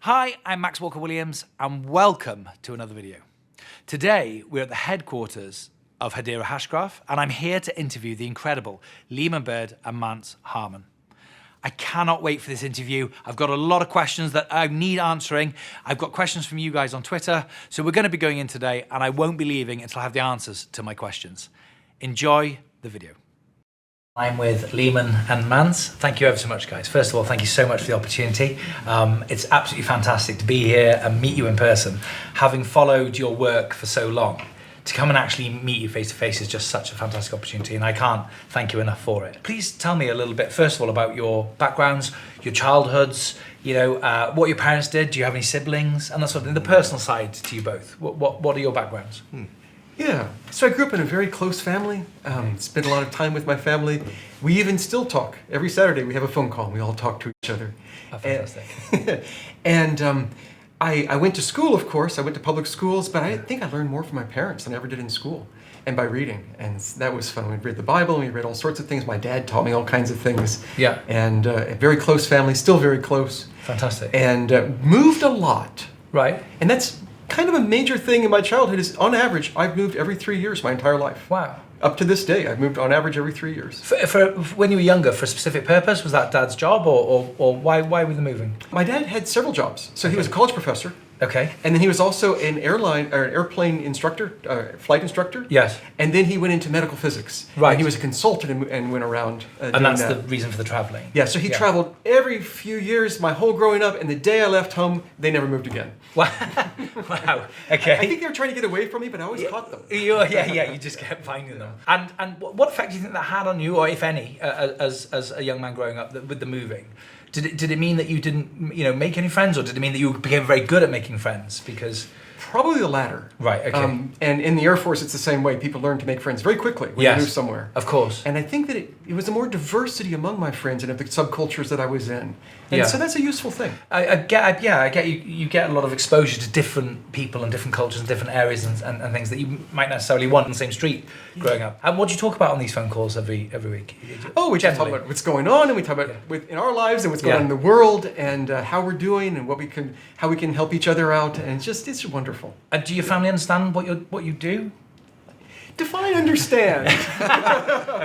Hi, I'm Max Walker&Williams, and welcome to another video. Today, we're at the headquarters of Hedera Hashgraph, and I'm here to interview the incredible Leemon, Baird and Mance Harmon. I cannot wait for this interview. I've got a lot of questions that I need answering. I've got questions from you guys on Twitter, so we're going to be going in today, and I won't be leaving until I have the answers to my questions. Enjoy the video. I'm with Leemon and Mance. Thank you ever so much, guys. First of all, thank you so much for the opportunity. It's absolutely fantastic to be here and meet you in person. Having followed your work for so long, to come and actually meet you face to face is just such a fantastic opportunity, and I can't thank you enough for it. Please tell me a little bit, first of all, about your backgrounds, your childhoods, what your parents did, do you have any siblings, and that sort of thing, the personal side to you both. What are your backgrounds? Yeah, so I grew up in a very close family, spent a lot of time with my family. We even still talk. Every Saturday we have a phone call and we all talk to each other. Oh, fantastic. And I went to school, of course. I went to public schools, but I think I learned more from my parents than I ever did in school, and by reading. And that was fun. We read the Bible and we read all sorts of things. My dad taught me all kinds of things. Yeah. And a very close family, still very close. Fantastic. And moved a lot. Right. And that's kind of a major thing in my childhood is, on average, I've moved every 3 years my entire life. Wow. Up to this day, I've moved on average every 3 years. For when you were younger, for a specific purpose, was that Dad's job, or why were the moving? My dad had several jobs. So he was a college professor. Okay. And then he was also an airplane instructor, flight instructor. Yes. And then he went into medical physics. Right. And he was a consultant and went around And that's that. the reason for the traveling. Yeah, so he traveled every few years, my whole growing up, and the day I left home, they never moved again. Wow. Wow. Okay. I think they were trying to get away from me, but I always caught them. Yeah, you just kept finding them. And what effect do you think that had on you, or if any, as a young man growing up with the moving? Did it mean that you didn't make any friends, or did it mean that you became very good at making friends? Because probably the latter. Right. Okay. And in the Air Force, it's the same way. People learn to make friends very quickly when you move somewhere. Of course. And I think that it was a more diversity among my friends and of the subcultures that I was in. And so that's a useful thing. I get you get a lot of exposure to different people and different cultures and different areas and things that you might necessarily want on the same street growing up. And what do you talk about on these phone calls every week? Oh, we just talk about what's going on, and we talk about in our lives and what's going on in the world, and how we're doing, and how we can help each other out, and it's wonderful. And do your family understand what you do? Define understand.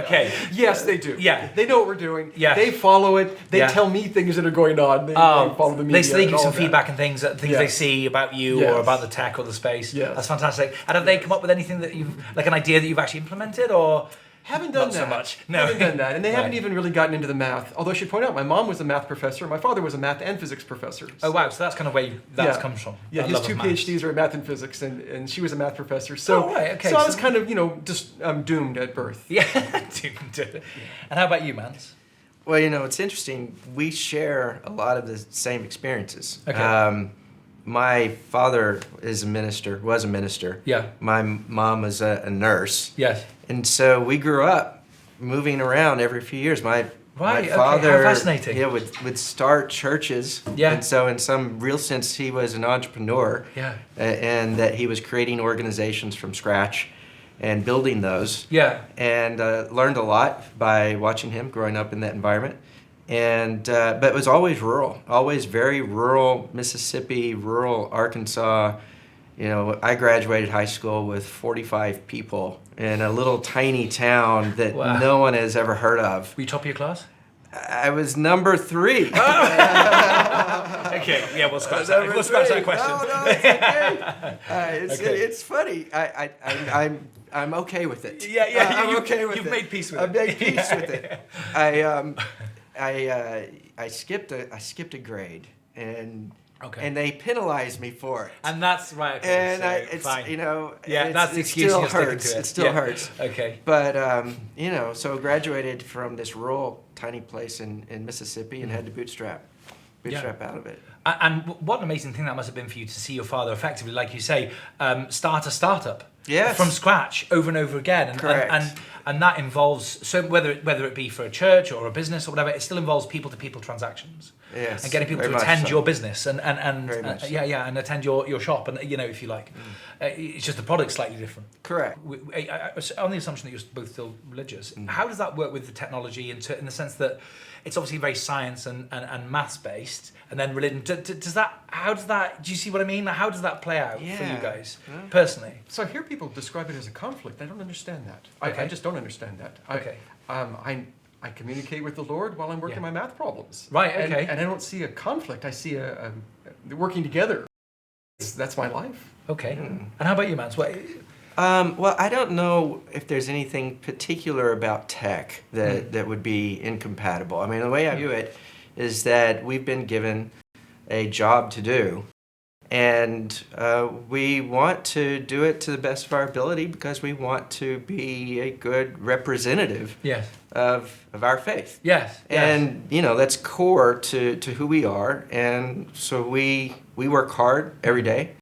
Okay. Yes, they do. Yeah. They know what we're doing. Yeah. They follow it. They tell me things that are going on. They follow the media. They give some feedback and things they see about you or about the tech or the space. Yes. That's fantastic. And have they come up with anything that like an idea that you've actually implemented, or? Haven't done Not that. so much. No. Haven't done that. And they haven't even really gotten into the math. Although I should point out, my mom was a math professor. My father was a math and physics professor. Oh, wow. So that's kind of where that comes from. Yeah, his two PhDs are in math and physics, and she was a math professor. So, okay. So I was kind of, just doomed at birth. Yeah, doomed. And how about you, Mance? Well, it's interesting. We share a lot of the same experiences. Okay. My father was a minister. Yeah. My mom was a nurse. Yes. And so we grew up moving around every few years. My Right, father, okay. How fascinating. Yeah, would start churches. Yeah. And so in some real sense, he was an entrepreneur. Yeah. And that he was creating organizations from scratch and building those. Yeah. And learned a lot by watching him growing up in that environment. And but it was always rural, always very rural Mississippi, rural Arkansas. I graduated high school with 45 people in a little tiny town that no one has ever heard of. Were you top of your class? I was number 3. Okay, yeah, we'll scratch that question. No, it's okay. It's funny. I'm okay with it. Yeah. I'm okay with it. You've made peace with it. I've made peace with it. I skipped a grade, and they penalized me for it. And that's right. Okay, and so, it's fine. that's the excuse. Still hurts. To it. It still hurts. Okay. But so graduated from this rural tiny place in Mississippi and had to bootstrap out of it. And what an amazing thing that must have been for you to see your father effectively, like you say, start a startup. Yes. From scratch over and over again. Correct. and that involves, so whether it be for a church or a business or whatever, it still involves people-to-people transactions. Yes, and getting people very to much attend so. your business and Very much so. and attend your shop, and if you like, it's just the product's slightly different. Correct. On the assumption that you're both still religious, how does that work with the technology in the sense that it's obviously very science and maths based, and then religion? Do you see what I mean? How does that play out for you guys personally? So I hear people describe it as a conflict. I don't understand that. Okay. I just don't understand that. Okay. I communicate with the Lord while I'm working my math problems. Right, okay. And I don't see a conflict. I see a working together. That's my life. Okay. And how about you, Mance? Well, I don't know if there's anything particular about tech that would be incompatible. I mean, the way I view it is that we've been given a job to do, and we want to do it to the best of our ability because we want to be a good representative of our faith. Yes. And, that's core to who we are, and so we work hard every day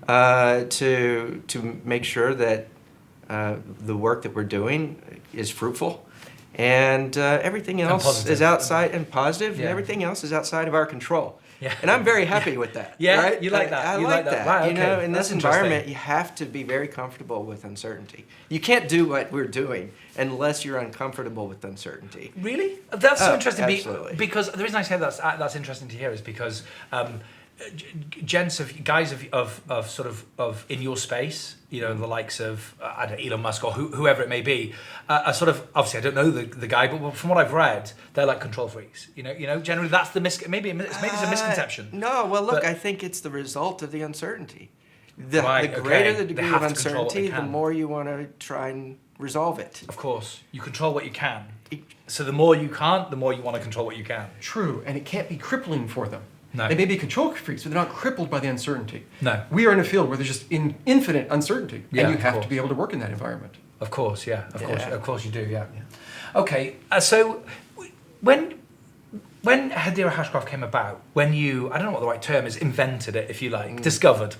to make sure that the work that we're doing is fruitful, and everything else is outside and positive, and everything else is outside of our control. Yeah. And I'm very happy with that. Yeah, right? you like that. I you like that. Right, okay. In this environment, you have to be very comfortable with uncertainty. You can't do what we're doing unless you're uncomfortable with uncertainty. Really? That's so interesting. Absolutely. Because the reason I say that's interesting to hear is because guys of in your space, the likes of I don't know, Elon Musk or whoever it may be, are sort of, obviously I don't know the guy, but from what I've read, they're like control freaks. Generally that's the maybe it's a misconception. No, well look, I think it's the result of the uncertainty. The greater the degree of uncertainty, the more you want to try and resolve it. Of course, you control what you can. So the more you can't, the more you want to control what you can. True, and it can't be crippling for them. No. They may be control freaks, but they're not crippled by the uncertainty. No. We are in a field where there's just infinite uncertainty, Yeah, and you of have course. to be able to work in that environment. Of course, yeah. Of course you do, yeah. Okay, so when Hedera Hashgraph came about, when you, I don't know what the right term is, invented it, if you like, discovered,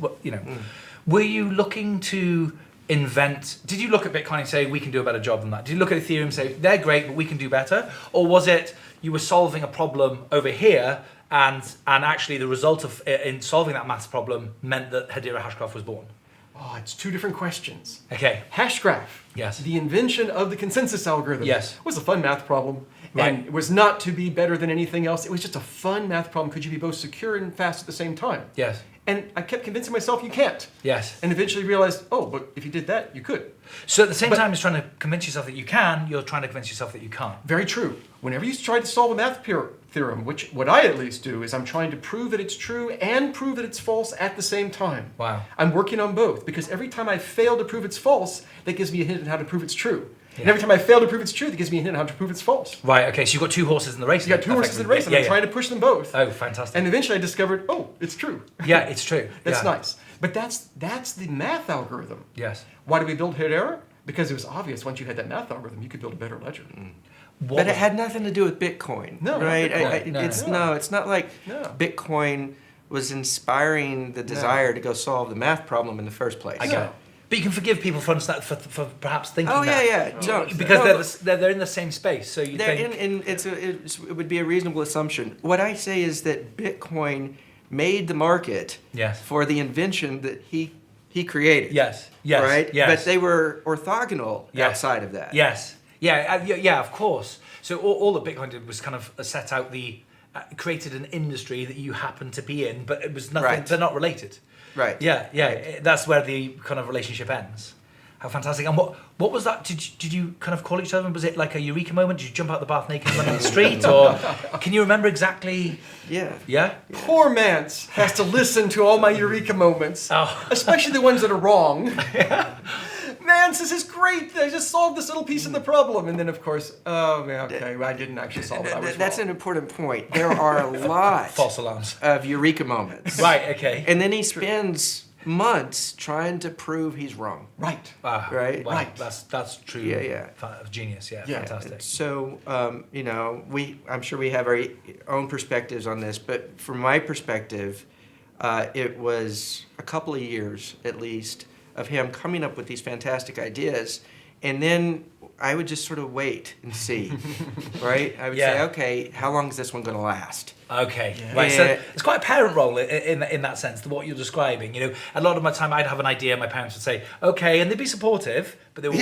were you looking to invent, did you look at Bitcoin and say, we can do a better job than that? Did you look at Ethereum and say, they're great, but we can do better? Or was it, you were solving a problem over here, and actually the result of in solving that maths problem meant that Hedera Hashgraph was born? Oh, it's two different questions. Okay. Hashgraph, Yes. the invention of the consensus algorithm, Yes. was a fun math problem. Right. And it was not to be better than anything else. It was just a fun math problem. Could you be both secure and fast at the same time? Yes. And I kept convincing myself you can't. Yes. And eventually realized, but if you did that, you could. So at the same time as trying to convince yourself that you can, you're trying to convince yourself that you can't. Very true. Whenever you try to solve a math theorem, which what I at least do is I'm trying to prove that it's true and prove that it's false at the same time. Wow. I'm working on both because every time I fail to prove it's false, that gives me a hint on how to prove it's true. And every time I fail to prove it's true, that gives me a hint on how to prove it's false. Right, okay, so you've got two horses in the race. You got two horses in the race, and I'm trying to push them both. Oh, fantastic. And eventually I discovered, it's true. Yeah, it's true. That's nice. But that's the math algorithm. Yes. Why did we build Hedera? Because it was obvious once you had that math algorithm, you could build a better ledger. But it had nothing to do with Bitcoin. No, right? Bitcoin. It's not like Bitcoin was inspiring the desire to go solve the math problem in the first place. I get it. But you can forgive people for perhaps thinking that. Because they're in the same space, so you think... it would be a reasonable assumption. What I say is that Bitcoin made the market for the invention that he created. Yes. Right? Yes. But they were orthogonal outside of that. Yes. Yeah, of course. So all that Bitcoin did was kind of set out created an industry that you happen to be in, but it was nothing, they're not related. Right. Yeah. Right. That's where the kind of relationship ends. How fantastic. And what was that? Did you kind of call each other? Was it like a eureka moment? Did you jump out the bath naked and run down the street? Or can you remember exactly? Yeah. Yeah? Poor Mance has to listen to all my eureka moments, especially the ones that are wrong. Mance, this is great. I just solved this little piece of the problem. And then, of course, I didn't actually solve it. That's an important point. There are a lot false alarms of eureka moments. Right, okay. And then he spends months trying to prove he's wrong. Right. Right? Wow. Right. That's true. Yeah. Genius. Yeah. Fantastic. So, I'm sure we have our own perspectives on this, but from my perspective, it was a couple of years, at least, of him coming up with these fantastic ideas. And then I would just sort of wait and see, right? I would Yeah. say, okay, how long is this one going to last? Okay, Yeah. right. So Yeah. it's quite a parent role in that sense, what you're describing. You know, a lot of my time I'd have an idea, my parents would say, "Okay," and they'd be supportive, but they were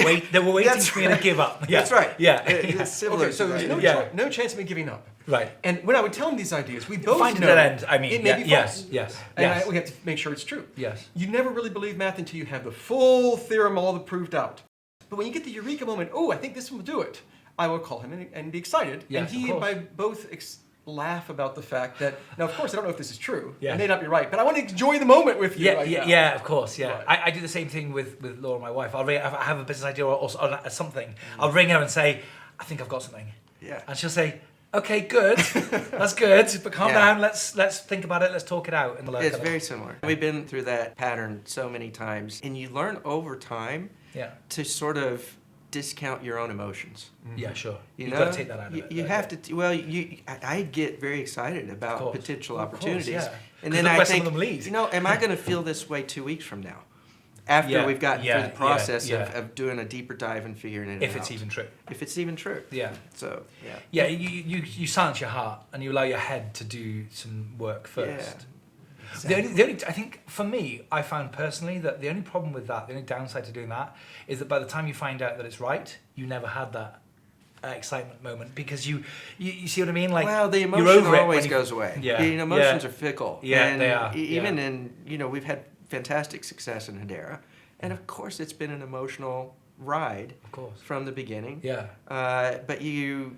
waiting That's for me to right. give up. Yeah. That's right. Yeah, It's similar. Okay, so to there's that. no chance of me giving up. right. And when I would tell them these ideas, we both Find a know dead end. I mean, it may be yes, false. yes, And yes. we have to make sure it's true. Yes. You never really believe math until you have the full theorem all proved out. But when you get the eureka moment, oh, I think this will do it, I will call him and be excited. Yes, and he of and course. I both laugh about the fact that, now of course I don't know if this is true. Yeah. It may not be right, but I want to enjoy the moment with you Yeah, right yeah, now. yeah, of course, yeah. Right. I do the same thing with Laura, my wife. I have a business idea or something. I'll ring her and say, I think I've got something. Yeah. And she'll say, okay, good, that's good, but calm Yeah. down, let's think about it, let's talk it out. And It's very similar. We've been through that pattern so many times, and you learn over time Yeah, to sort of discount your own emotions. yeah, sure. You You've know, got to take that out of you, it. you right? have to. Well, I get very excited about course. potential Of course, opportunities, yeah. and 'Cause then look I where some think, of them lead. you know, am I going to feel this way 2 weeks from now? After Yeah, we've gotten yeah, through the process yeah. of doing a deeper dive and figuring it If out. it's even true. If it's even true. Yeah. So yeah. Yeah, you silence your heart and you allow your head to do some work first. The only, I think for me, I found personally that the only problem with that, the only downside to doing that, is that by the time you find out that it's right, you never had that excitement moment because you see what I mean? Like, Well, the you're emotion over it always when you- goes away. Yeah, The emotions yeah. are fickle. Yeah, and they are, Even yeah. in, we've had fantastic success in Hedera. And of course, it's been an emotional ride Of course. from the beginning. Yeah. But you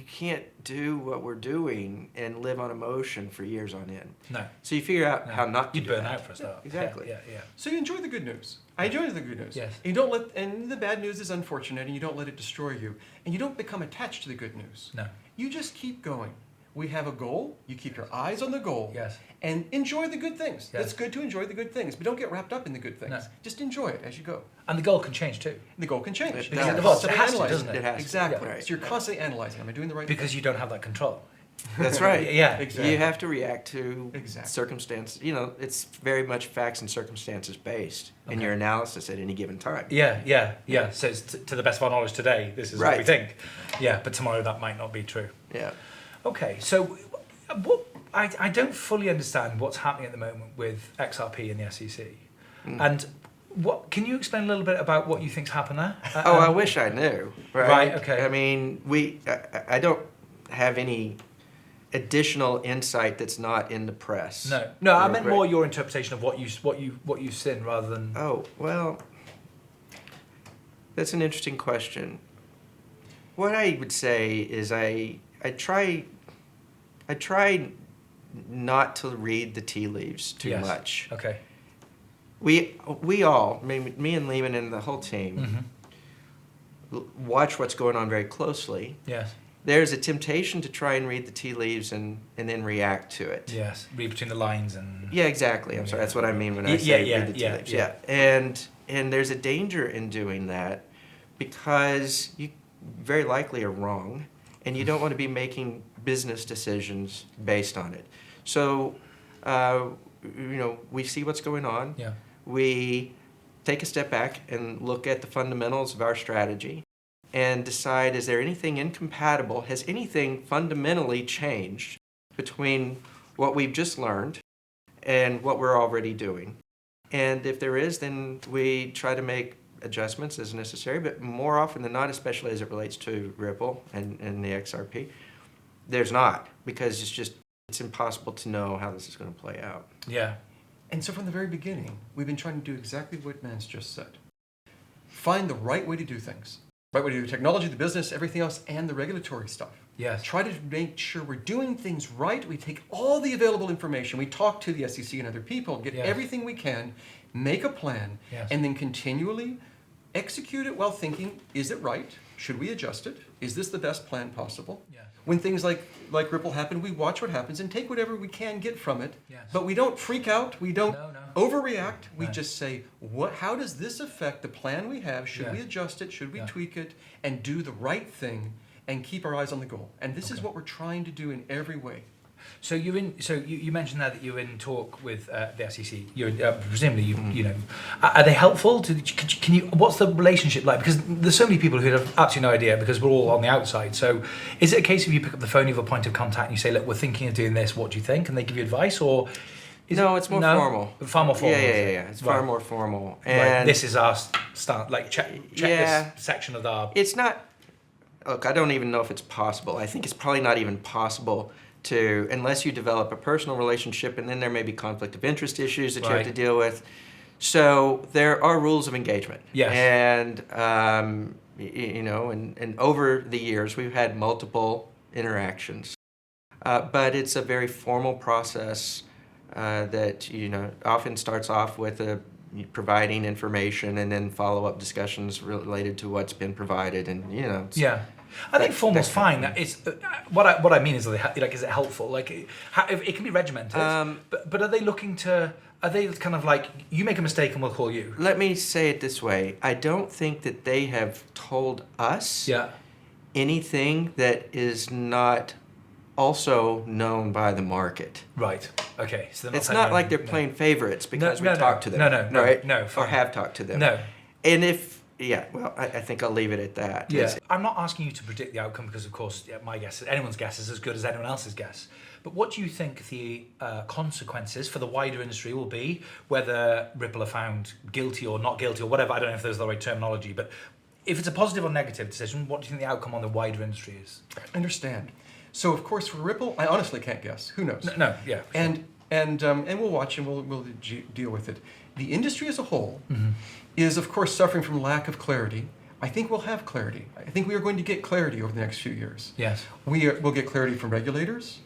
can't do what we're doing and live on emotion for years on end. No. So you figure out no. how not to You'd do burn that. out for a start. Exactly. Yeah. So you enjoy the good news. I enjoy the good news. Yes. And you don't let, and the bad news is unfortunate, and you don't let it destroy you. And you don't become attached to the good news. No. You just keep going. We have a goal. You keep your eyes on the goal. Yes. And enjoy the good things. Yes. It's good to enjoy the good things, but don't get wrapped up in the good things. No. Just enjoy it as you go. And the goal can change too. The goal can change. It Because does. you're It constantly has to, analyzing. doesn't it? It has to. Exactly. Yeah, right. So you're constantly analyzing. Am I doing the right thing? Because you don't have that control. That's right. Yeah. Exactly. You have to react to Exactly. circumstances. It's very much facts and circumstances based in Okay. your analysis at any given time. Yeah. So it's to the best of our knowledge today, this is what we Right. think. Yeah, but tomorrow that might not be true. Yeah. Okay, so what I don't fully understand what's happening at the moment with XRP and the SEC. And what can you explain a little bit about what you think's happened there? I wish I knew. Right, okay. I mean, I don't have any additional insight that's not in the press. No, I meant Right. more your interpretation of what you've seen rather than. Oh, well, that's an interesting question. What I would say is I try not to read the tea leaves too Yes. much. Okay. We all, me and Leemon and the whole team, watch what's going on very closely. Yes. There's a temptation to try and read the tea leaves and then react to it. Yes. Read between the lines and. Yeah, exactly. I'm sorry. That's what I mean when I Yeah, say yeah, read the tea yeah, leaves. yeah. And there's a danger in doing that because you very likely are wrong, and you don't want to be making business decisions based on it. So, we see what's going on. Yeah. We take a step back and look at the fundamentals of our strategy and decide, is there anything incompatible? Has anything fundamentally changed between what we've just learned and what we're already doing? And if there is, then we try to make adjustments as necessary, but more often than not, especially as it relates to Ripple and the XRP, there's not, because it's impossible to know how this is going to play out. Yeah. And so from the very beginning, we've been trying to do exactly what Mance just said. Find the right way to do things. Right way to do technology, the business, everything else, and the regulatory stuff. Yes. Try to make sure we're doing things right. We take all the available information. We talk to the SEC and other people, get Yes. everything we can, make a plan, Yes. and then continually execute it while thinking, is it right? Should we adjust it? Is this the best plan possible? Yes. When things like Ripple happen, we watch what happens and take whatever we can get from it. Yes. But we don't freak out. We don't No. overreact. We No. just say, how does this affect the plan we have? Should we Yes. adjust it? Should we Yeah. tweak it? And do the right thing and keep our eyes on the goal. And this is Okay. what we're trying to do in every way. So you're in. So you mentioned there that you're in talk with the SEC. You're presumably you know. Are they helpful? Can you? What's the relationship like? Because there's so many people who have absolutely no idea because we're all on the outside. So is it a case of you pick up the phone, you have a point of contact, and you say, "Look, we're thinking of doing this. What do you think?" And they give you advice, or no, it's more formal. Far more formal. Yeah. It's far more formal. And right. This is our start. Like check this section of our. It's not. Look, I don't even know if it's possible. I think it's probably not even possible to, unless you develop a personal relationship, and then there may be conflict of interest issues that you have to deal with. So there are rules of engagement. Yes. And, you know, and over the years, we've had multiple interactions. But it's a very formal process that, you know, often starts off with providing information and then follow-up discussions related to what's been provided, and, you know. Yeah. I think formal's fine. It's what I mean is like, is it helpful? Like, it can be regimented, but are they looking to? Are they kind of like, you make a mistake and we'll call you? Let me say it this way: I don't think that they have told us anything that is not also known by the market. Right. Okay. So it's not like they're playing favorites because we talked to them. No. Or have talked to them. No. And if. Yeah, well, I think I'll leave it at that. Yeah. I'm not asking you to predict the outcome because, of course, my guess, anyone's guess is as good as anyone else's guess. But what do you think the consequences for the wider industry will be, whether Ripple are found guilty or not guilty or whatever? I don't know if there's the right terminology, but if it's a positive or negative decision, what do you think the outcome on the wider industry is? I understand. So, of course, for Ripple, I honestly can't guess. Who knows? No, yeah. And we'll watch and we'll deal with it. The industry as a whole is, of course, suffering from lack of clarity. I think we'll have clarity. I think we are going to get clarity over the next few years. Yes. We'll get clarity from regulators,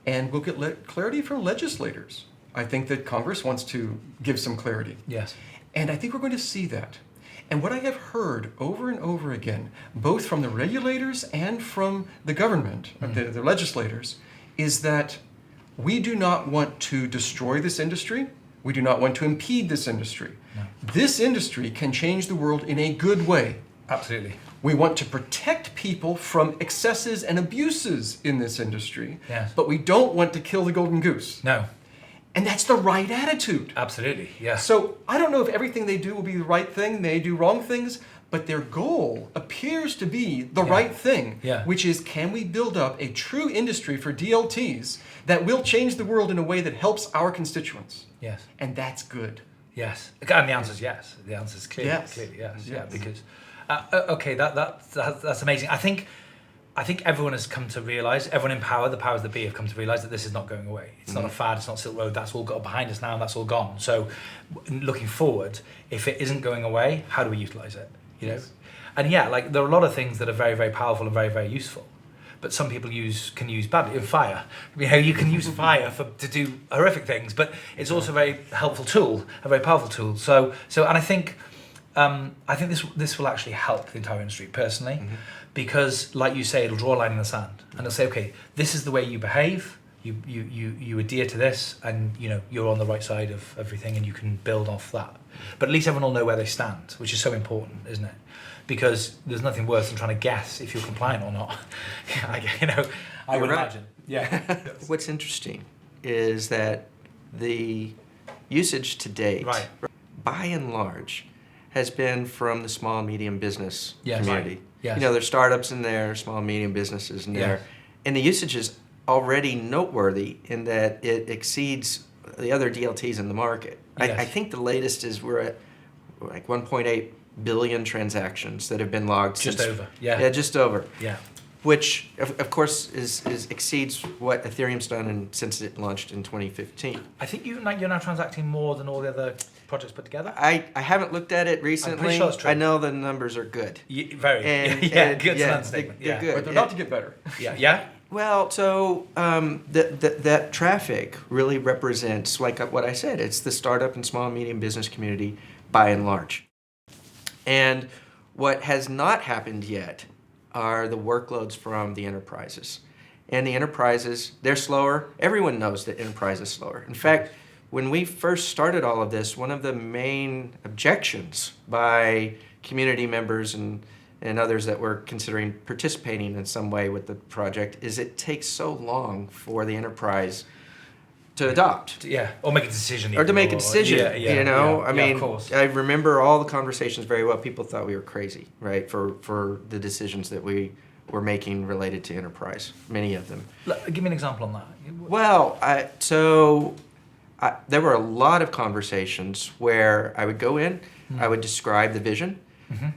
and we'll get clarity from legislators. I think that Congress wants to give some clarity. Yes. And I think we're going to see that. And what I have heard over and over again, both from the regulators and from the government, the legislators, is that we do not want to destroy this industry. We do not want to impede this industry. No. This industry can change the world in a good way. Absolutely. We want to protect people from excesses and abuses in this industry, but we don't want to kill the golden goose. No. And that's the right attitude. Absolutely, yeah. So I don't know if everything they do will be the right thing. They do wrong things, but their goal appears to be the right thing, which is, can we build up a true industry for DLTs that will change the world in a way that helps our constituents? Yes. And that's good. Yes. And the answer is yes. The answer is clearly yes. Yeah, because, okay, that's amazing. I think everyone has come to realise, everyone in power, the powers that be, have come to realise that this is not going away. It's not a fad, it's not Silk Road, that's all got behind us now and that's all gone. So looking forward, if it isn't going away, how do we utilise it? You know? And yeah, like there are a lot of things that are very, very powerful and very, very useful. But some people can use badly. Fire, you know, you can use fire to do horrific things, but it's also a very helpful tool, a very powerful tool. So, and I think this will actually help the entire industry personally, because, like you say, it'll draw a line in the sand, and it'll say, okay, this is the way you behave. You adhere to this, and you know you're on the right side of everything, and you can build off that. But at least everyone will know where they stand, which is so important, isn't it? Because there's nothing worse than trying to guess if you're compliant or not. I would imagine. Yeah. What's interesting is that the usage to date, by and large, has been from the small and medium business community. Right. Yes. You know, there's startups in there, small and medium businesses in there, and the usage is already noteworthy in that it exceeds the other DLTs in the market. I think the latest is we're at like 1.8 billion transactions that have been logged. Just over. Just over. Yeah. Which, of course, exceeds what Ethereum's done since it launched in 2015. I think you're now transacting more than all the other projects put together. I haven't looked at it recently. I'm pretty sure it's true. I know the numbers are good. Very. Good understatement. They're good. But they're about to get better. Yeah. Well, so that traffic really represents, like what I said, it's the startup and small and medium business community by and large. And what has not happened yet are the workloads from the enterprises. And the enterprises, they're slower. Everyone knows that enterprise is slower. In fact, when we first started all of this, one of the main objections by community members and and others that were considering participating in some way with the project, is it takes so long for the enterprise to adopt. Yeah, or make a decision. Or to make a decision, you know? I mean, of course. I remember all the conversations very well. People thought we were crazy, right, for the decisions that we were making related to enterprise, many of them. Look, give me an example on that. Well, there were a lot of conversations where I would go in, I would describe the vision,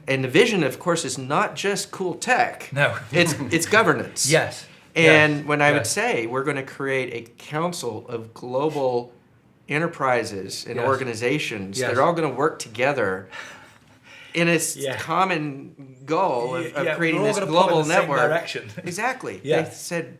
and the vision, of course, is not just cool tech. No. It's governance. Yes. And when I would say we're going to create a council of global enterprises and organizations that are all going to work together in a common goal of creating this global network. Exactly. Yeah. They said,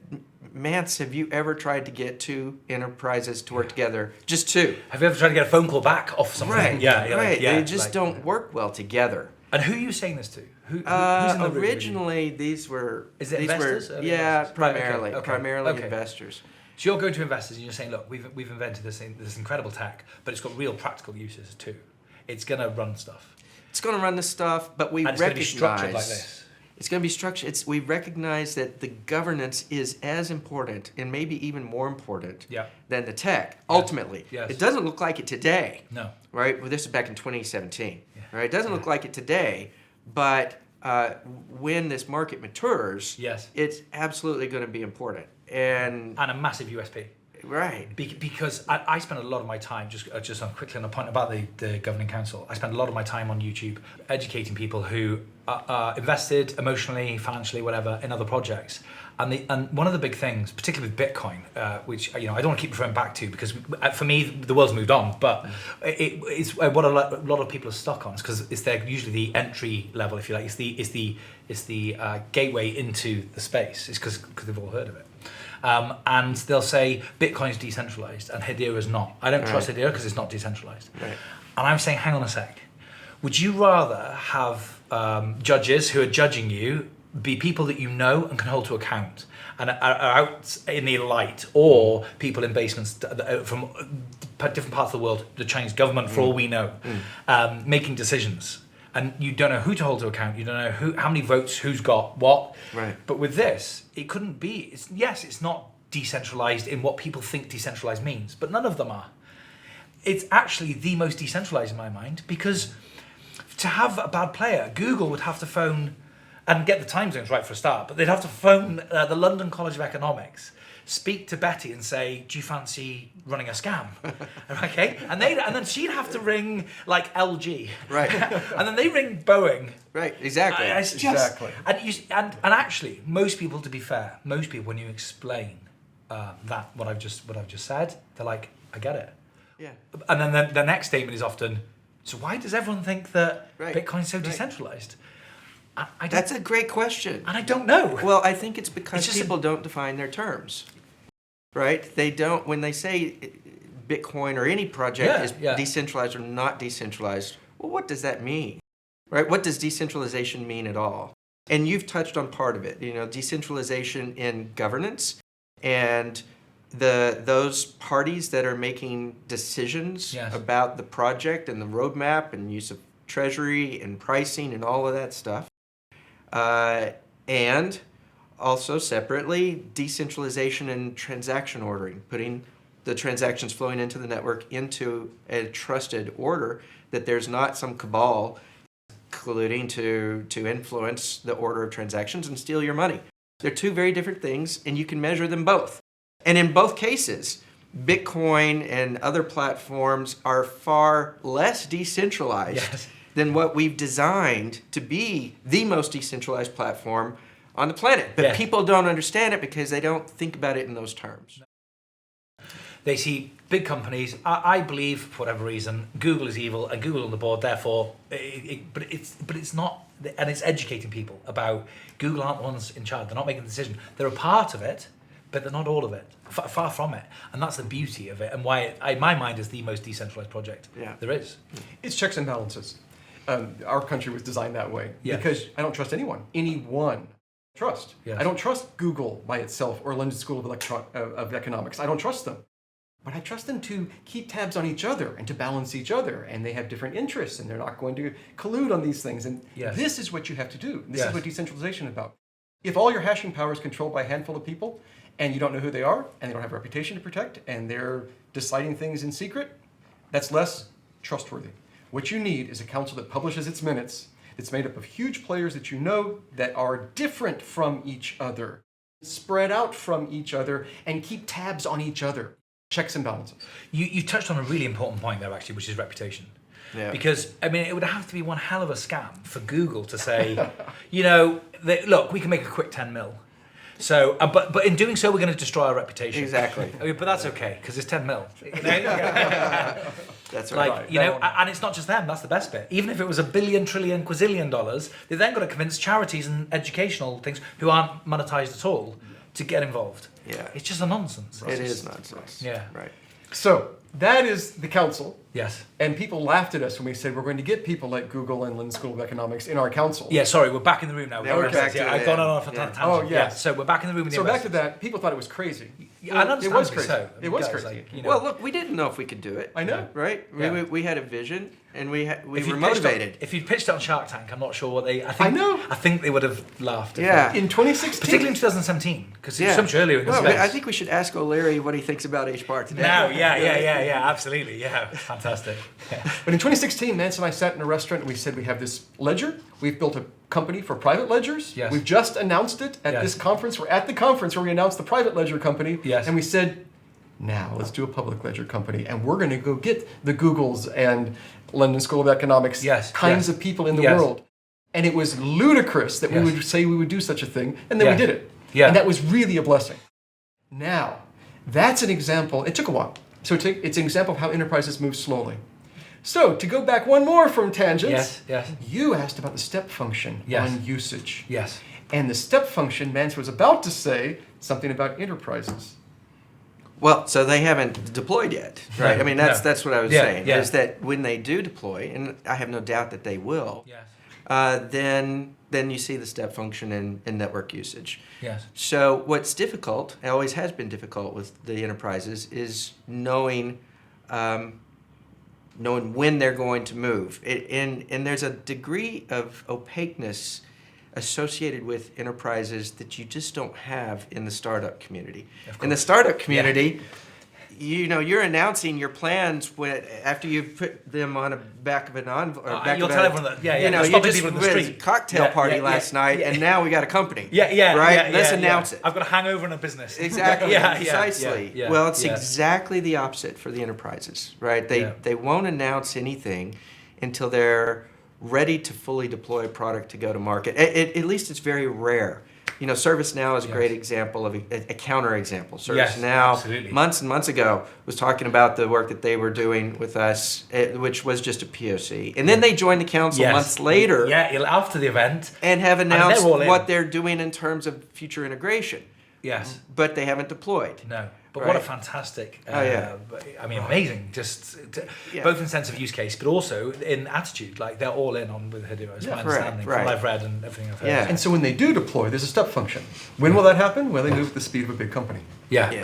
Mance, have you ever tried to get two enterprises to work together? Just two. Have you ever tried to get a phone call back off someone? Right. Right. They just don't work well together. And who are you saying this to? Who's in the room? Originally, these were... Is it these investors? Were, yeah, primarily. Okay. Primarily investors. So you're going to investors and you're saying, look, we've invented this incredible tech, but it's got real practical uses too. It's going to run stuff. It's going to run the stuff, but we recognize... It's going to be structured like this. It's going to be structured. We recognize that the governance is as important and maybe even more important than the tech, ultimately. Yes. It doesn't look like it today. No. Right? Well, this is back in 2017. Yeah. Right? It doesn't look like it today, but when this market matures, it's absolutely going to be important. And a massive USP. Right. Because I spend a lot of my time, just on quickly on a point about the governing council, I spend a lot of my time on YouTube educating people who are invested emotionally, financially, whatever, in other projects. And one of the big things, particularly with Bitcoin, which I don't want to keep referring back to because for me the world's moved on, but it's what a lot of people are stuck on because they're usually the entry level, if you like. It's the gateway into the space. It's because they've all heard of it. And they'll say Bitcoin's decentralized and Hedera is not. I don't trust Hedera because it's not decentralized. Right. And I'm saying, hang on a sec. Would you rather have judges who are judging you be people that you know and can hold to account and are out in the light, or people in basements from different parts of the world, the Chinese government, for all we know, making decisions? And you don't know who to hold to account. You don't know how many votes, who's got what. Right. But with this, it couldn't be. It's not decentralized in what people think decentralized means, but none of them are. It's actually the most decentralized in my mind because to have a bad player, Google would have to phone and get the time zones right for a start, but they'd have to phone the London College of Economics, speak to Betty and say, do you fancy running a scam? Okay, and then she'd have to ring like LG, right? And then they ring Boeing, right? Exactly. Exactly. And actually, most people, to be fair, when you explain what I've just said, they're like, I get it. Yeah. And then the next statement is often, so why does everyone think that Bitcoin's so decentralized? That's a great question. And I don't know. Well, I think it's because people don't define their terms, right? They don't, when they say Bitcoin or any project is decentralized or not decentralized, well, what does that mean, right? What does decentralization mean at all? And you've touched on part of it, decentralization in governance and those parties that are making decisions about the project and the roadmap and use of treasury and pricing and all of that stuff. And also separately, decentralization and transaction ordering, putting the transactions flowing into the network into a trusted order, that there's not some cabal colluding to influence the order of transactions and steal your money. They're two very different things, and you can measure them both. And in both cases, Bitcoin and other platforms are far less decentralized than what we've designed to be the most decentralized platform on the planet. But people don't understand it because they don't think about it in those terms. They see big companies. I believe, for whatever reason, Google is evil and Google on the board. Therefore, but it's not, and it's educating people about Google aren't the ones in charge. They're not making the decision. They're a part of it, but they're not all of it. Far from it, and that's the beauty of it, and why it, in my mind, is the most decentralized project there is. It's checks and balances. Our country was designed that way because I don't trust anyone. Trust. I don't trust Google by itself or London School of Economics. I don't trust them. But I trust them to keep tabs on each other and to balance each other. And they have different interests and they're not going to collude on these things. And this is what you have to do. This is what decentralization is about. If all your hashing power is controlled by a handful of people and you don't know who they are and they don't have a reputation to protect and they're deciding things in secret, that's less trustworthy. What you need is a council that publishes its minutes. It's made up of huge players that you know that are different from each other, spread out from each other, and keep tabs on each other. Checks and balances. You touched on a really important point there, actually, which is reputation. Yeah. Because, I mean, it would have to be one hell of a scam for Google to say, you know, look, we can make a quick 10 mil. So, but in doing so, we're going to destroy our reputation. Exactly. I mean, but that's okay, because it's 10 mil. You know? That's right. Like, you know, and it's not just them, that's the best bit. Even if it was $1 billion, trillion, quazillion dollars, they've then got to convince charities and educational things who aren't monetized at all to get involved. Yeah. It's just a nonsense. It is nonsense. Yeah. Right. So that is the council. Yes. And people laughed at us when we said we're going to get people like Google and London School of Economics in our council. Yeah, sorry, we're back in the room now. Now we're back to I've it. gone on a tangent. Oh, yeah. So we're back in the room with the So back to investors. that, people thought it was crazy. Yeah, and it was understandably crazy. so. I mean, It was guys, crazy. like, you know, Well, look, we didn't know if we could do it. I know. Right? Yeah. We had a vision, and we if were you'd motivated. If you'd pitched it on Shark Tank, I'm not sure what they. I know. I think they would have laughed. if Yeah. they- In 2016, particularly in 2017, because it Yeah. was so much earlier in the Well, space. I think we should ask O'Leary what he thinks about HBAR today. Now, yeah, absolutely, yeah, fantastic. Yeah. But in 2016, Mance and I sat in a restaurant and we said we have this ledger. We've built a company for private ledgers. Yes. We've just announced it at Yes. this conference. We're at the conference where we announced the private ledger company. Yes. And we said, now let's do a public ledger company. And we're going to go get the Googles and London School of Economics kinds of people in the world. And it was ludicrous that we would say we would do such a thing. And then we did it. Yeah. And that was really a blessing. Now, that's an example. It took a while. So it's an example of how enterprises move slowly. So, to go back one more from tangents, Yes. you asked about the step function Yes. on usage. Yes. And the step function, Mance was about to say something about enterprises. Well, so they haven't deployed yet, right? I mean, that's what I was saying. Yeah. Is that when they do deploy, and I have no doubt that they will, Yes. then you see the step function in network usage. Yes. So what's difficult, and always has been difficult with the enterprises, is knowing when they're going to move. And there's a degree of opaqueness associated with enterprises that you just don't have in the startup community. In the startup community, you know, you're announcing your plans after you've put them on the back of an envelope. You'll tell everyone that, You know, you're you just people in the went to street. a cocktail party last night, and now we got a company. Right? Let's announce it. I've got a hangover in a business. Exactly. Yeah, Precisely. yeah, Well, it's yeah. exactly the opposite for the enterprises, right? They won't announce anything until they're ready to fully deploy a product to go to market. At least it's very rare. You know, ServiceNow is a great example of a counter example. ServiceNow, months and months ago, was talking about the work that they were doing with us, which was just a POC. And then they joined the council months later. After the event. And have announced all in. what they're doing in terms of future integration. Yes. But they haven't deployed. No. But what a fantastic, I mean, amazing, both in sense of use case, but also in attitude. Like, they're all in on with Hedera, is my understanding, from what I've read and everything I've heard. And so when they do deploy, there's a step function. When will that happen? Well, they move at the speed of a big company.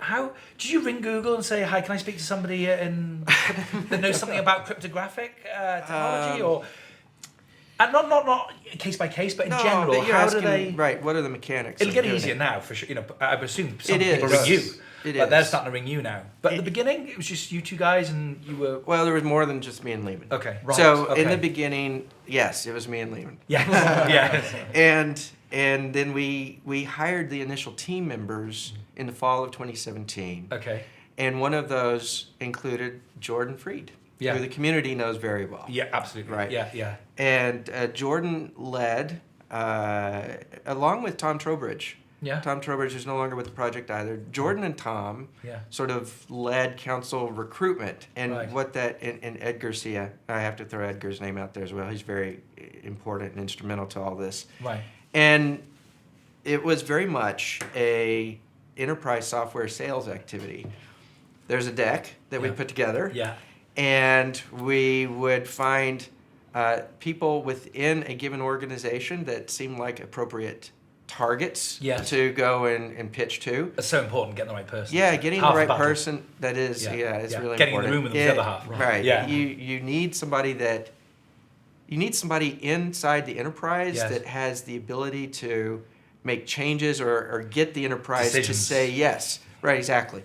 How did you ring Google and say, hi, can I speak to somebody that knows something about cryptographic technology? And not case by case, but in general, but you're how asking, do they... Right, what are the mechanics? It'll of get doing easier it? now, for sure. You know, I assume some It people is. ring you. It But they're is. starting to ring you now. But at the beginning, it was just you two guys and you were... Well, there was more than just me and Leemon. Okay. So in the beginning, yes, it was me and Leemon. Yes. And then we hired the initial team members in the fall of 2017. Okay. And one of those included Jordan Freed, who the community knows very well. Yeah, absolutely. Right. Yeah. And Jordan led, along with Tom Trowbridge. Yeah. Tom Trowbridge is no longer with the project either. Jordan and Tom sort of led council recruitment. And what that, and Ed Garcia, I have to throw Edgar's name out there as well. He's very important and instrumental to all this. Right. And it was very much a enterprise software sales activity. There's a deck that we put together. Yeah. And we would find people within a given organization that seemed like appropriate targets Yes. to go and pitch to. It's so important getting the right person. Yeah, So getting half the right battle. person. That is, it's really Getting in the important. room with them is the other half. Right. Yeah. You need somebody that. You need somebody inside the enterprise Yes. that has the ability to make changes or get the enterprise Decisions. to say yes. Right. Exactly.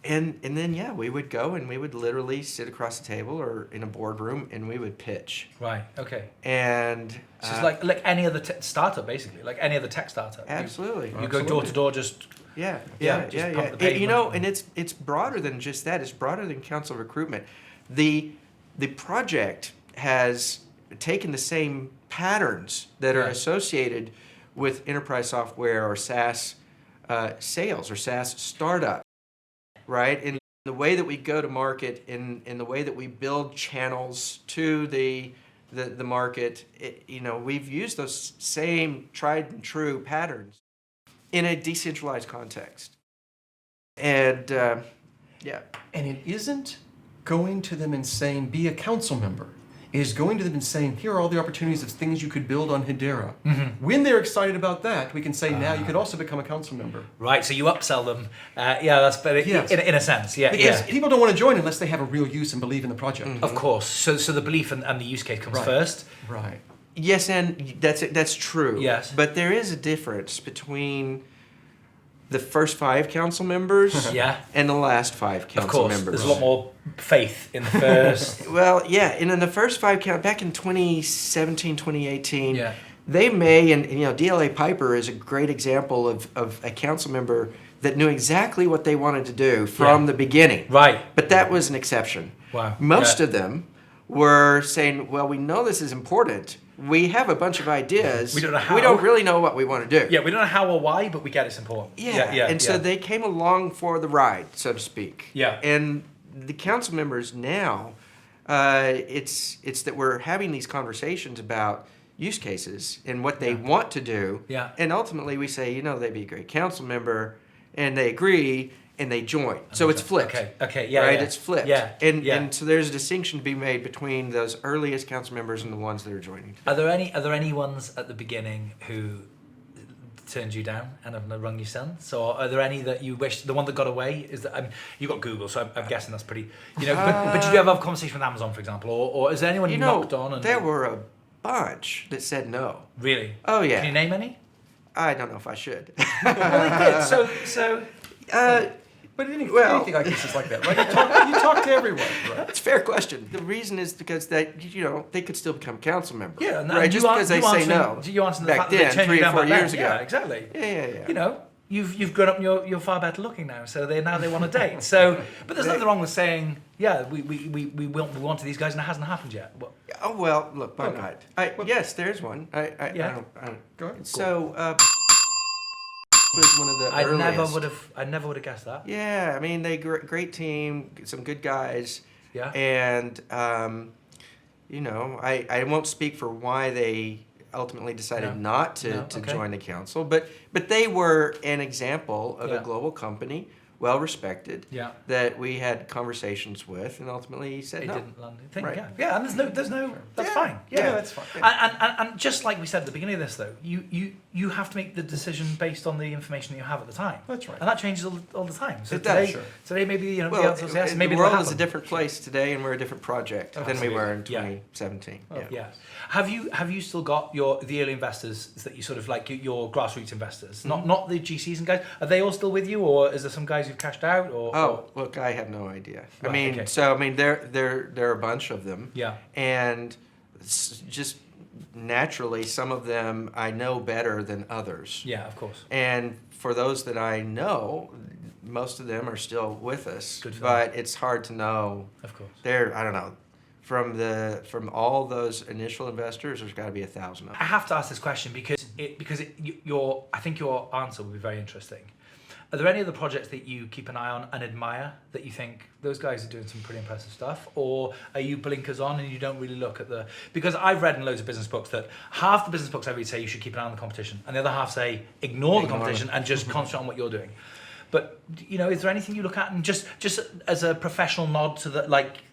And then we would go and we would literally sit across the table or in a boardroom and we would pitch. Right. Okay. And So it's like any other startup, basically, like any other tech startup. absolutely. You go door to door, just Yeah, just yeah. pump the And, pavement. and it's broader than just that. It's broader than council recruitment. The project has taken the same patterns that are Yeah. associated with enterprise software or SaaS sales or SaaS startup, right? In the way that we go to market, in the way that we build channels to the market, we've used those same tried and true patterns in a decentralized context. And And it isn't going to them and saying, be a council member. It is going to them and saying, here are all the opportunities of things you could build on Hedera. When they're excited about that, we can say, now you could also become a council member. right. So you upsell them. That's better. Yes. In a sense. Yeah. Because yeah. people don't want to join unless they have a real use and believe in the project. Of course. So the belief and the use case comes Right. first. Right. yes, and that's true. Yes. But there is a difference between the first 5 council members Yeah. and the last 5 Of council course. members. There's a lot more faith in the first. Well, yeah, and in the first 5 back in 2017, 2018, Yeah. they may, and DLA Piper is a great example of a council member that knew exactly what they wanted to do from Yeah. the beginning. Right. But that was an exception. Wow. Most Yeah. of them were saying, well, we know this is important. We have a bunch of ideas. We don't know how. We don't really know what we want to do. Yeah, we don't know how or why, but we get it's important. Yeah. And so they came along for the ride, so to speak. Yeah. And the council members now, it's that we're having these conversations about use cases and what they want to do. Yeah. And ultimately we say, they'd be a great council member, and they agree and they join. So it's flipped. Okay, yeah. Right? yeah. It's flipped. Yeah. And so there's a distinction to be made between those earliest council members and the ones that are joining. Are there any ones at the beginning who turned you down and have rung you son? So are there any that you wish, the one that got away is that, you got Google, so I'm guessing that's pretty, but did you ever have a conversation with Amazon, for example, or is there anyone you knocked on? And there were a bunch that said no. Really? Oh, yeah. Can you name any? I don't know if I should. Well, they did. So But anything like this is like that, right? You talk to everyone, right? That's a fair question. The reason is because that they could still become council members. yeah, and right. Just because they say no. You answer the back fact that then, they turned 3 you or down 4 back then. years ago. Yeah, exactly. Yeah. You've grown up and you're far better looking now, so they want to date. So, but there's nothing wrong with saying, we wanted these guys and it hasn't happened yet. Well, Oh well, look, why Okay. not? Yes, there's one. I don't. Go ahead. So was one of the I earliest. never would have guessed that. Yeah, I mean they great team, some good guys. Yeah. And I won't speak for why they ultimately decided not to Okay. join the council, but they were an example of Yeah. a global company, well respected, Yeah. that we had conversations with, and ultimately said It no. didn't land. Thing, Right. Yeah, and that's Yeah. fine. Yeah, Yeah, that's fine. And just like we said at the beginning of this, though, you have to make the decision based on the information that you have at the time. That's right. And that changes all the time. So It does, today, sure. today maybe the Well, answer is yes. the Maybe world it'll is a happen. different place today, and we're a different project than we were in Absolutely. 2017. Yeah. Have you still got the early investors that you sort of like your grassroots investors, not the GCs and guys? Are they all still with you, or is there some guys who've cashed out? Oh, look, I have no idea. Right, okay. There are a bunch of them. Yeah. And just naturally, some of them I know better than others. Yeah, of course. And for those that I know, most of them are still with us. Good for but it's hard to know. Of course. I don't know. From all those initial investors, there's got to be 1,000 of them. I have to ask this question because I think your answer will be very interesting. Are there any other projects that you keep an eye on and admire that you think those guys are doing some pretty impressive stuff? Or are you blinkers on and you don't really look at because I've read in loads of business books that half the business books I read say you should keep an eye on the competition and the other half say ignore the competition and just concentrate on what you're doing. But, is there anything you look at and just as a professional nod to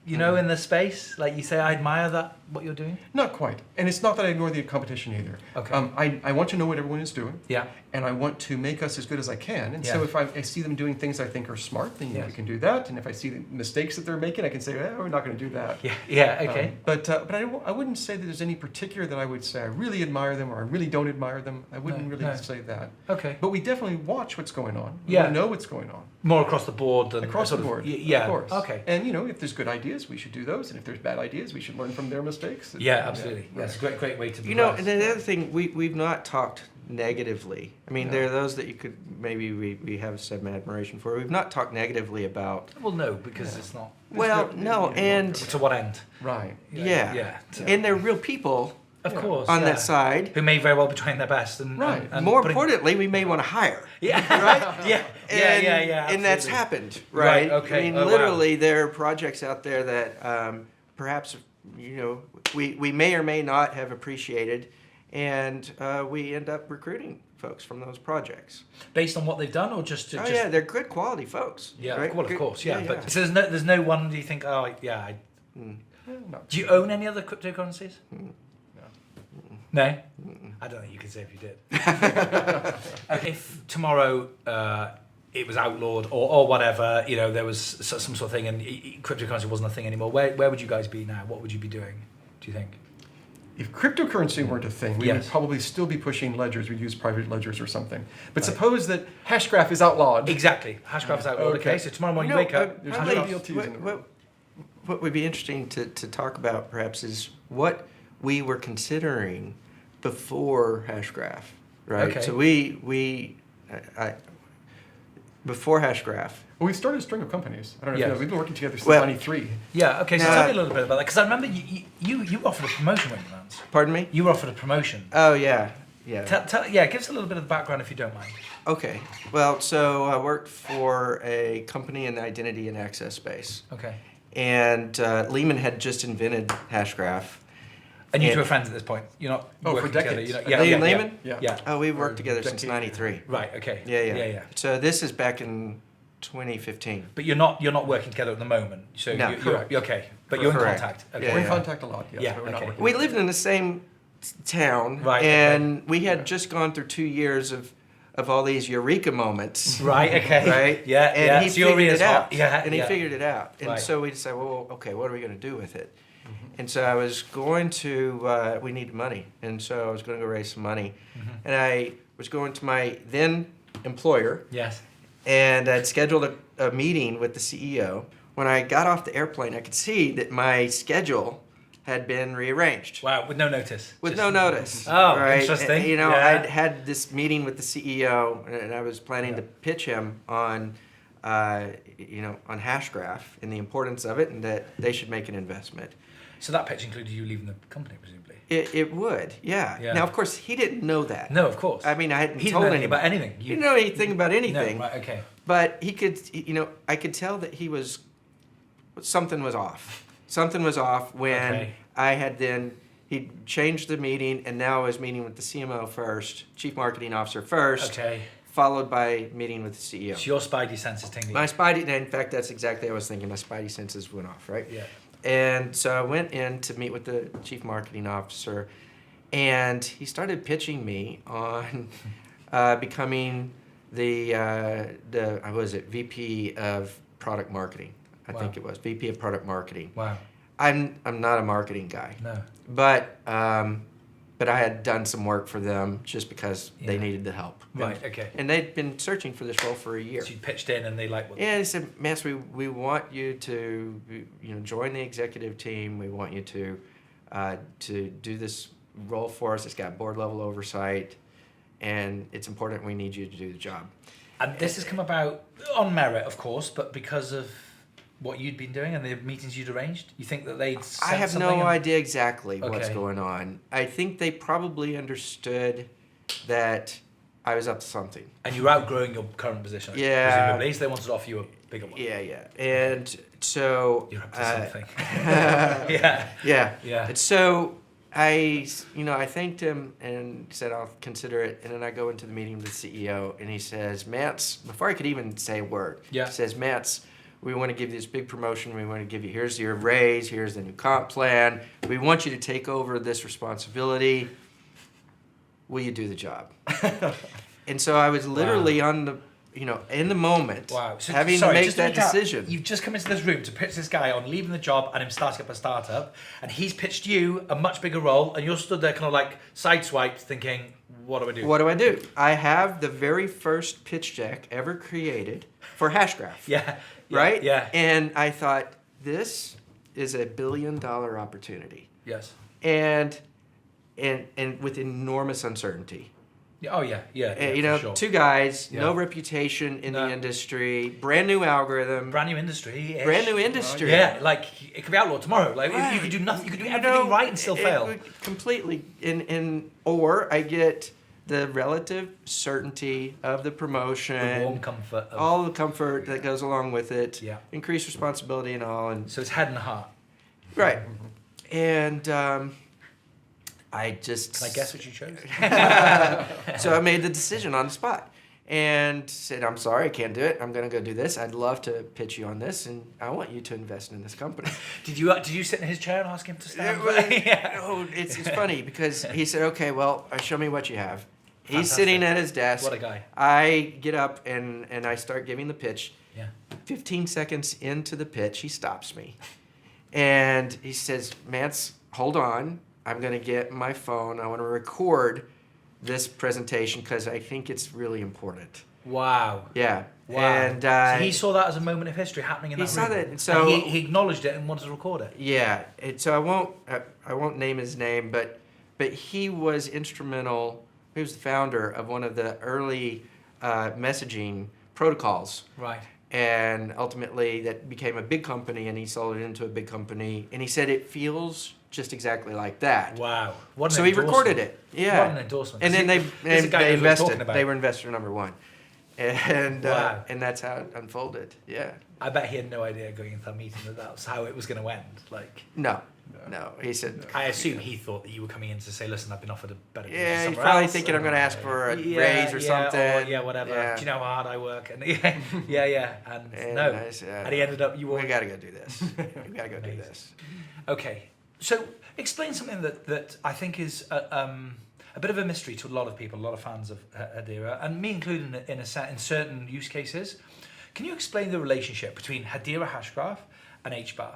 you know, in the space? Like you say, I admire that, what you're doing? Not quite. And it's not that I ignore the competition either. Okay. I want to know what everyone is doing. Yeah. And I want to make us as good as I can. And Yeah. so if I see them doing things I think are smart, then Yes. we can do that. And if I see the mistakes that they're making, I can say, we're not going to do that. Yeah. Yeah. Okay. But I wouldn't say that there's any particular that I would say I really admire them or I really don't admire them. I wouldn't really no. say that. Okay. But we definitely watch what's going on. Yeah. We know what's going on. More across the board than Across the sort of- board. Yeah. Of course. Okay. And if there's good ideas, we should do those. And if there's bad ideas, we should learn from their mistakes. Yeah, absolutely. Yeah. That's a great way to. You know, progress. and the other thing, we've not talked negatively. I mean, No. there are those that you could maybe we have some admiration for. We've not talked negatively about. Well, no, because it's not. Well, good. no, Yeah, and To what end? Right. yeah, Yeah. and they're real people Of Yeah. course. on yeah. that side. Who may very well be trying their best and. Right. and More putting- importantly, we may want to hire. Yeah. Right? Yeah. And, Yeah. and that's absolutely. happened, Right, right? okay. I mean, Oh, wow. literally, there are projects out there that perhaps we may or may not have appreciated, and we end up recruiting folks from those projects. Based on what they've done, or just. Oh yeah, they're good quality folks. Yeah, right? well, of Good- course, yeah. yeah. But so there's no one. Do you think? Oh, yeah. Not Do you own any other cryptocurrencies? No. I don't think you can say if you did. If tomorrow it was outlawed or whatever, there was some sort of thing, and cryptocurrency wasn't a thing anymore. Where would you guys be now? What would you be doing? Do you think? If cryptocurrency weren't a thing, we Yes. would probably still be pushing ledgers. We'd use private ledgers or something. But suppose that Hashgraph is outlawed. Exactly. Hashgraph is outlawed. Okay. Okay. So tomorrow morning No, you wake up. there's probably no BLTs in the world. what would be interesting to talk about perhaps is what we were considering before Hashgraph, right? Okay. So I before Hashgraph. Well, we've started a string of companies. I don't know Yes. if you know, we've been working together since Well- '93. Yeah. Okay. So Now- tell me a little bit about that, because I remember you offered a promotion, weren't you, Mance? Pardon me? You were offered a promotion. Oh yeah. Give us a little bit of the background if you don't mind. Okay. Well, so I worked for a company in the identity and access space, Okay. and Leemon had just invented Hashgraph. And you And- two are friends at this point. You're not Oh, for working together. decades. You're not, Lee yeah, and yeah, Leemon? yeah. Yeah. Oh, we've Or worked together since decade. '93. Right. Okay. Yeah. So this is back in 2015. But you're not working together at the moment. So No. Correct. you're okay. But you're in Correct. contact. Yeah, Okay. We're in contact a lot, yes, Yeah, but we're not okay. working We together. lived in the same town, Right, and we had Yeah. just gone through 2 years of all these eureka moments. Right. Okay. Right? Yeah. And yeah. he So you're figured really it out. Yeah. And he yeah. figured it out. And Right. so we decided, well, okay, what are we going to do with it? And so I was going to, we needed money. And so I was going to go raise some money. And I was going to my then employer, Yes. and I'd scheduled a meeting with the CEO. When I got off the airplane, I could see that my schedule had been rearranged. Wow. With no notice. With Just- no notice. Oh, right? interesting. And, Yeah. I'd had this meeting with the CEO, and I was planning to pitch him on, on Hashgraph and the importance of it, and that they should make an investment. So that pitch included you leaving the company, presumably. It would, yeah. Yeah. Now, of course, he didn't know that. No, of course. I mean, I hadn't He didn't told know anything anyone. about anything. He didn't know anything about anything. No. Right. Okay. But he could, I could tell that something was off. Something was off when Okay. I had he changed the meeting, and now I was meeting with the CMO first, Chief Marketing Officer first, Okay. followed by meeting with the CEO. So your spidey sense is tingling. My spidey, in fact, that's exactly what I was thinking. My spidey senses went off, right? Yeah. And so I went in to meet with the Chief Marketing Officer, and he started pitching me on becoming the VP of Product Marketing. I think it was VP of Product Marketing. Wow. I'm not a marketing guy, No. but I had done some work for them just because they Yeah. needed the help. Right. Okay. And they'd been searching for this role for a year. So you pitched in, and they like what? Yeah, they said, Mance, we want you to join the executive team. We want you to do this role for us. It's got board level oversight, and it's important. We need you to do the job. And this has come about on merit, of course, but because of what you'd been doing and the meetings you'd arranged. You think that they'd I have no idea exactly what's Okay. going on. I think they probably understood that I was up to something. And you're outgrowing your current position. Yeah. Presumably, so they wanted to offer you a bigger one. Yeah. And so You're up to something. Yeah. Yeah. And so I thanked him and said I'll consider it. And then I go into the meeting with the CEO, and he says, Mance, before I could even say a word, Yeah. he says, Mance, We want to give you this big promotion. We want to give you, here's your raise, here's the new comp plan. We want you to take over this responsibility. Will you do the job? And so I was literally on the, in the moment, So, having sorry, to make just that recap, decision. You've just come into this room to pitch this guy on leaving the job and him starting up a startup, and he's pitched you a much bigger role, and you're stood there kind of like sideswiped thinking, what do I do? What do I do? I have the very first pitch deck ever created for Hashgraph. Yeah. Right? Yeah. And I thought, this is $1 billion opportunity. Yes. And with enormous uncertainty. Yeah. Oh, yeah. Yeah. And, for sure. two guys, no Yeah. reputation in No. the industry, brand new algorithm, Brand new industry. brand new industry. Yeah, like it could be outlawed tomorrow. Like Right. you could do nothing. You could do everything right and still fail. Completely. Or I get the relative certainty of the promotion, The warm comfort. Of, all the comfort that goes along with it, Yeah. increased responsibility and all, and so it's head and heart. right. And I just. Can I guess what you chose? So I made the decision on the spot and said, I'm sorry, I can't do it. I'm going to go do this. I'd love to pitch you on this, and I want you to invest in this company. Did you sit in his chair and ask him to stand? No, it's funny because he said, okay, well, show me what you have. He's Fantastic. sitting at his desk. What a guy. I get up and I start giving the pitch. Yeah. 15 seconds into the pitch, he stops me. And he says, Mance, hold on. I'm going to get my phone. I want to record this presentation because I think it's really important. Wow. Yeah. Wow. And so he saw that as a moment of history happening in he that saw room. that, so- And he acknowledged it and wanted to record it. yeah. So I won't name his name, but he was instrumental. He was the founder of one of the early messaging protocols. Right. And ultimately that became a big company, and he sold it into a big company. And he said it feels just exactly like that. Wow. What an So he endorsement. recorded it. Yeah. What an endorsement. And then This is the guy they who we're talking invested. about. They were investor number one. And Wow. and that's how it unfolded. Yeah. I bet he had no idea going into that meeting that that's how it was going to end. Like, No. He said. I assume he thought that you were coming in to say, "Listen, I've been offered a better position Yeah, he's somewhere probably else," thinking I'm and, going to ask for a yeah, raise or yeah, something. Or, whatever. Yeah. Do you know how hard I work? And yeah. And no. I said, And he ended up. You We were got to go do this. We got to go do Amazing. this. Okay, so explain something that I think is a bit of a mystery to a lot of people, a lot of fans of Hedera, and me included in certain use cases. Can you explain the relationship between Hedera Hashgraph and HBAR?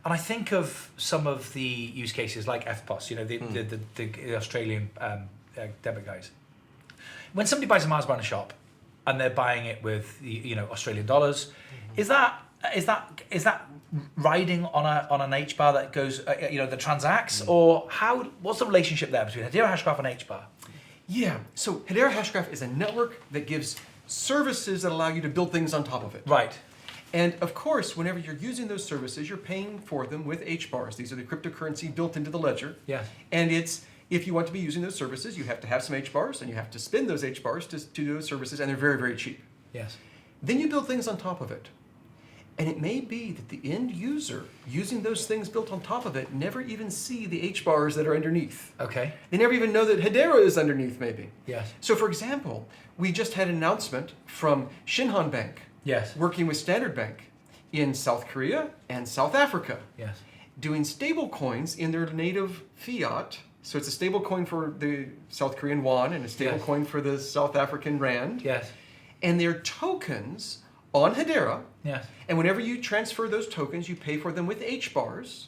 And I think of some of the use cases like FPOS, the Australian debit guys. When somebody buys a Mars bar in a shop and they're buying it with Australian dollars, is that riding on an HBAR that goes that transacts, or what's the relationship there between Hedera Hashgraph and HBAR? Yeah, so Hedera Hashgraph is a network that gives services that allow you to build things on top of it. Right. And of course, whenever you're using those services, you're paying for them with HBARs. These are the cryptocurrency built into the ledger. Yeah. And if you want to be using those services, you have to have some HBARs, and you have to spend those HBARs to do those services, and they're very, very cheap. Yes. Then you build things on top of it. And it may be that the end user using those things built on top of it never even see the HBARs that are underneath. Okay. They never even know that Hedera is underneath, maybe. Yes. So for example, we just had an announcement from Shinhan Bank, Yes. working with Standard Bank in South Korea and South Africa, Yes. doing stable coins in their native fiat. So it's a stable coin for the South Korean won and a stable Yes. coin for the South African rand. Yes. And their tokens on Hedera. Yes. And whenever you transfer those tokens, you pay for them with HBARs.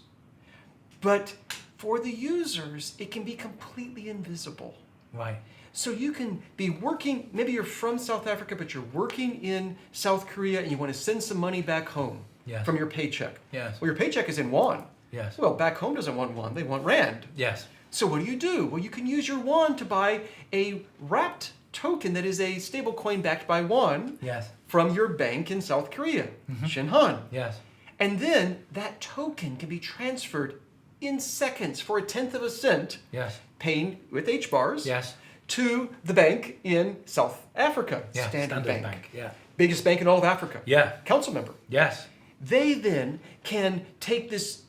But for the users, it can be completely invisible. Right. So you can be working, maybe you're from South Africa, but you're working in South Korea and you want to send some money back home Yes. from your paycheck. Yes. Well, your paycheck is in won. Yes. Well, back home doesn't want won, they want rand. Yes. So what do? Well, you can use your won to buy a wrapped token that is a stable coin backed by won Yes. from your bank in South Korea, Shinhan. Yes. And then that token can be transferred in seconds for 1/10 of a cent, Yes. paying with HBARs, Yes. to the bank in South Africa, Yeah. Standard Bank. Yeah. Biggest bank in all of Africa. Yeah. Council member. Yes. They then can take this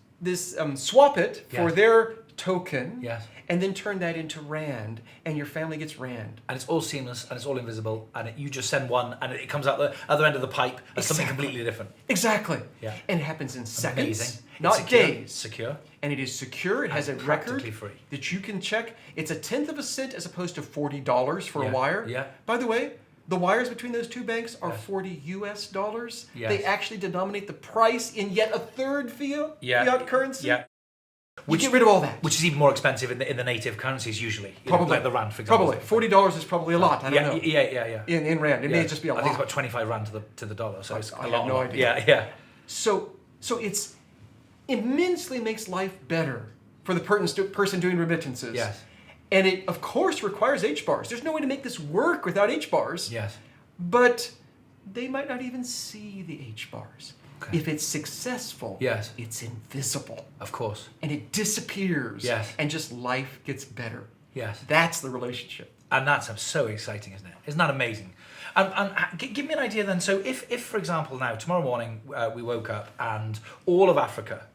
swap it for Yes. their token, Yes. and then turn that into Rand, and your family gets Rand. And it's all seamless and it's all invisible, and you just send one and it comes out the other end of the pipe as something completely different. Exactly. Yeah. And it happens in seconds, Amazing. not It's secure. days. Secure. And it is secure. It has a record practically free. that you can check. It's a tenth of a cent as opposed to $40 for Yeah. a wire. Yeah. By the way, the wires between those two banks are Yes. $40 US. Yes. They actually denominate the price in yet a third fiat currency. Yeah. You get rid of all that. Which is even more expensive in the native currencies usually. You know, Probably. like the Rand, for example. Probably. $40 is probably a lot. I don't know. Yeah. In Rand. It Yeah. may just be a lot. I think it's about 25 Rand to the dollar, so it's I a have lot. no idea. Yeah. So it's immensely makes life better for the person doing remittances. Yes. And it, of course, requires HBARs. There's no way to make this work without HBARs. Yes. But they might not even see the HBARs. Okay. If it's successful, Yes. it's invisible. Of course. And it disappears. Yes. And just life gets better. Yes. That's the relationship. And that's so exciting, isn't it? Isn't that amazing? And give me an idea then. So if for example, now, tomorrow morning, we woke up and all of Africa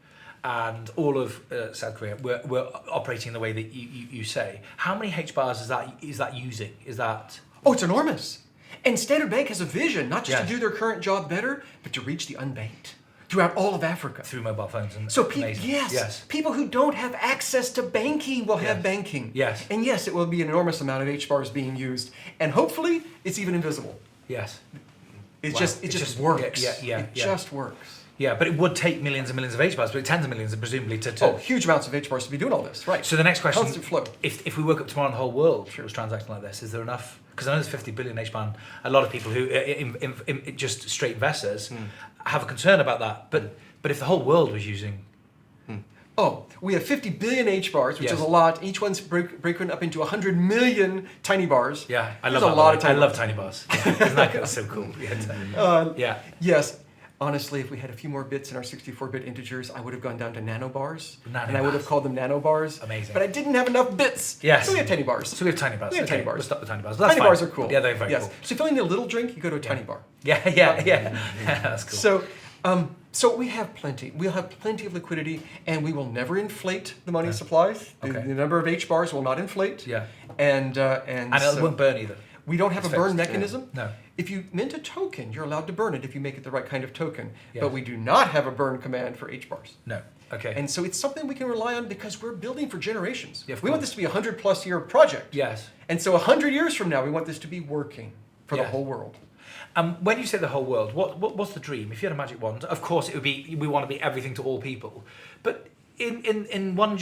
and all of South Korea were operating the way that you say, how many HBARs is that using? Is that... Oh, it's enormous. And Standard Bank has a vision, not just Yes. to do their current job better, but to reach the unbanked throughout all of Africa. Through mobile phones and So amazing. yes, people who don't have access to banking will have Yes. banking. Yes. And yes, it will be an enormous amount of HBARs being used. And hopefully, it's even invisible. Yes. It Wow. just works. Yeah. It just works. Yeah, but it would take millions and millions of HBARs, but tens of millions, presumably, to... Oh, huge amounts of HBARs to be doing all this, right? So the next question, Constant flow. if we woke up tomorrow and the whole world was transacting like this, is there enough? Because I know there's 50 billion HBAR. A lot of people who, just straight investors, have a concern about that. But if the whole world was using... Oh, we have 50 billion HBARs, which Yes. is a lot. Each one's broken up into 100 million tiny bars. Yeah, I There's love a that. lot of I tiny love bars. tiny bars. Yeah. Isn't that so cool? Yeah. Yes. Honestly, if we had a few more bits in our 64-bit integers, I would have gone down to nanobars. And I would have Nanobars. called them nanobars. Amazing. But I didn't have enough bits. Yes. So we have tiny bars. So we have tiny bars. We have Okay, tiny bars. We'll stop the tiny bars. But that's Tiny fine. bars are cool. Yeah, they're very yes. cool. So if you only need a little drink, you go to a tiny bar. Yeah. That's cool. So we have plenty. We'll have plenty of liquidity, and we will never inflate the money Okay. supplies. The Okay. number of HBARs will not inflate. Yeah. And And it won't burn either. we don't have It's a burn fixed. mechanism. No. If you mint a token, you're allowed to burn it if you make it the right kind of token. Yes. But we do not have a burn command for HBARs. No. Okay. And so it's something we can rely on because we're building for generations. Yeah, of we want course. this to be a 100+ year project. Yes. And so 100 years from now, we want this to be working for the Yes. whole world. When you say the whole world, what's the dream? If you had a magic wand, of course it would be, we want to be everything to all people. But in one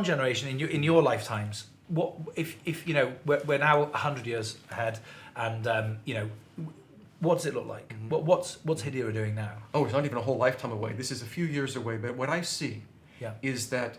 generation, in your lifetimes, what if you know we're now 100 years ahead, and what does it look like? What's Hedera doing now? Oh, it's not even a whole lifetime away. This is a few years away. But what I see Yeah. is that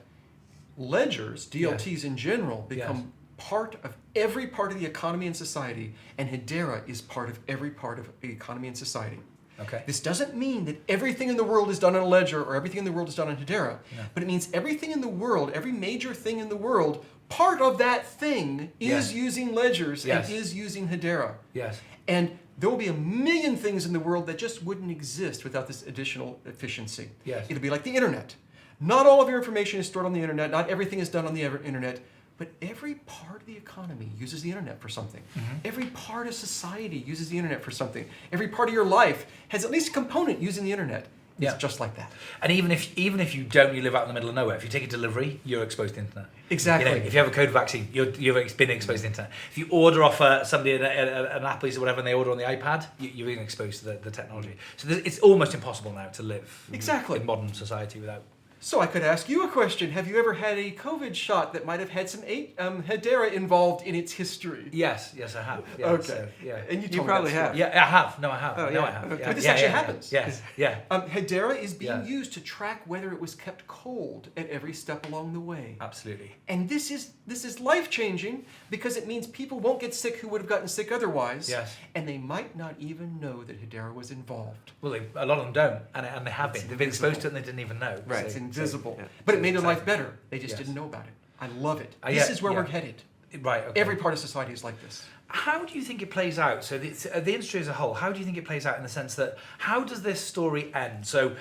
ledgers, DLTs in general, become part of every part of the economy and society, and Hedera is part of every part of the economy and society. Okay. This doesn't mean that everything in the world is done on a ledger or everything in the world is done on Hedera, but it means everything in the world, every major thing in the world, part of that thing is using ledgers Yes. and is using Hedera. Yes. And there will be a million things in the world that just wouldn't exist without this additional efficiency. Yes. It'll be like the internet. Not all of your information is stored on the internet, not everything is done on the internet, but every part of the economy uses the internet for something. Every part of society uses the internet for something. Every part of your life has at least a component using the internet. It's Yeah. just like that. And even if you don't, you live out in the middle of nowhere. If you take a delivery, you're exposed to the internet. Exactly. You know, if you have a COVID vaccine, you've been exposed to the internet. If you order off somebody an Applebee's or whatever, and they order on the iPad, you're being exposed to the technology. So it's almost impossible now to live Exactly. in modern society without. So I could ask you a question. Have you ever had a COVID shot that might have had some Hedera involved in its history? Yes, I have. Yeah, Okay. So, yeah. And you You told me probably that story. have. Yeah, I have. No, I have. Oh, No, yeah. I have. Okay. Yeah, But this yeah, actually yeah, happens. Yes. Yeah. Hedera is being Yeah. used to track whether it was kept cold at every step along the way. Absolutely. And this is life-changing because it means people won't get sick who would have gotten sick otherwise. Yes. And they might not even know that Hedera was involved. Well, a lot of them don't, and they have been. It's They've been exposed invisible. to it and they didn't even know. Right. It's So- invisible. yeah. But it made their life Exactly. better. They just Yes. didn't know about it. I love it. Yeah, This is where yeah. we're headed. Right. Okay. Every part of society is like this. How do you think it plays out? So the industry as a whole, how do you think it plays out in the sense that how does this story end? So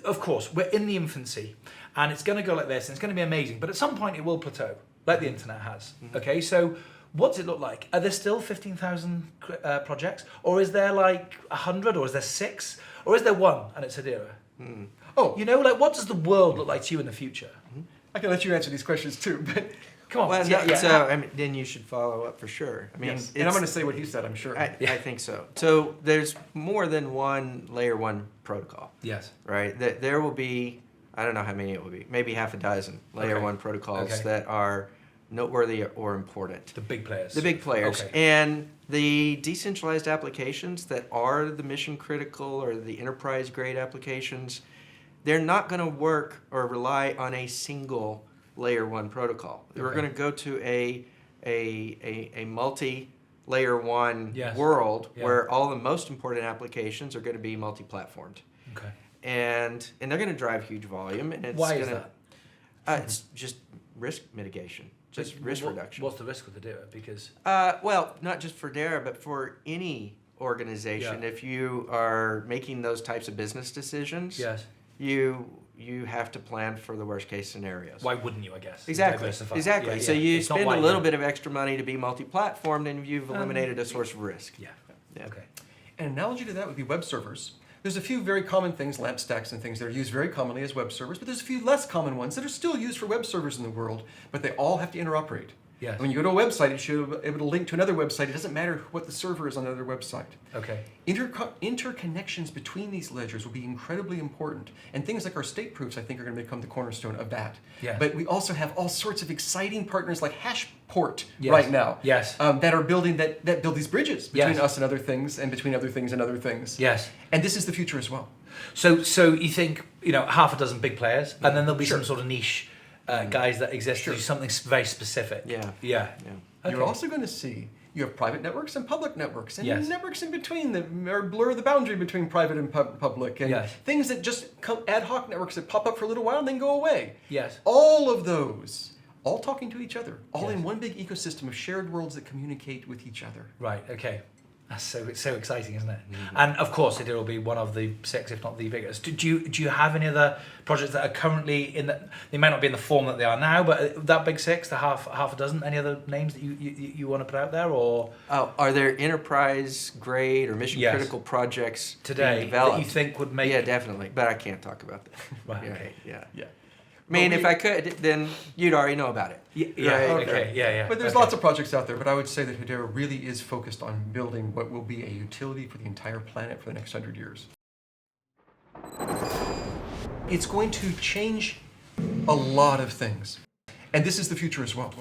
of course we're in the infancy, and it's going to go like this, and it's going to be amazing. But at some point, it will plateau, like the internet has. Okay, so what does it look like? Are there still 15,000 projects, or is there like 100, or is there 6, or is there 1 and it's Hedera? Oh, You know, like what does the world look like to you in the future? I can let you answer these questions too, but Come on, Well, so I mean, then you should follow up for sure. I mean, yes. And I'm going to say what he said, I'm sure. I think so. So there's more than one layer 1 protocol, yes. right? There will be, I don't know how many it will be, maybe half a dozen layer Okay. 1 protocols Okay. that are noteworthy or important. The big players. The big players. Okay. And the decentralized applications that are the mission critical or the enterprise grade applications, they're not going to work or rely on a single layer 1 protocol. We're Okay. going to go to a multi-layer 1 Yes. world Yeah. where all the most important applications are going to be multi-platformed. Okay. And they're going to drive huge volume. And it's Why is gonna, that? it's just risk mitigation, just risk reduction. What's the risk with Hedera? Because Well, not just for Hedera, but for any organization. Yeah. If you are making those types of business decisions, yes. you have to plan for the worst case scenarios. Why wouldn't you? I guess Exactly. Diversify. Exactly. Yeah, So yeah. you It's not spend why a little you- bit of extra money to be multi-platformed, and you've eliminated a source of risk. Yeah. Yeah. Okay. An analogy to that would be web servers. There's a few very common things, lamp stacks and things that are used very commonly as web servers, but there's a few less common ones that are still used for web servers in the world, but they all have to interoperate. Yes. When you go to a website, it should be able to link to another website. It doesn't matter what the server is on another website. Okay. Interconnections between these ledgers will be incredibly important. And things like our state proofs, I think, are going to become the cornerstone of that. Yes. But we also have all sorts of exciting partners like Hashport Yes. right now. Yes. That are building that build these bridges between Yes. us and other things, and between other things and other things. Yes. And this is the future as well. So you think half a dozen big players, and then there'll be some sort of niche guys that exist to do something very specific. Yeah. Yeah. Yeah. Okay. You're also going to see you have private networks and public networks, and Yes. networks in between that are blur the boundary between private and public, and Yes. things that just come ad hoc networks that pop up for a little while and then go away. Yes. All of those, all talking to each other, all Yes. in one big ecosystem of shared worlds that communicate with each other. Right. Okay. That's so exciting, isn't it? And of course, it will be one of the 6, if not the biggest. Do you have any other projects that are currently in that? They might not be in the form that they are now, but that big 6, the half a dozen. Any other names that you want to put out there, or Are there enterprise grade or mission Yes. critical projects today being developed? that you think would make? Yeah, definitely. But I can't talk about that. Right. Yeah, Okay. yeah. Yeah. I mean, But if I could, then you'd already know about it. Yeah. Right, Okay. Yeah. But there's okay. lots of projects out there, but I would say that Hedera really is focused on building what will be a utility for the entire planet for the next 100 years. It's going to change a lot of things. And this is the future as well.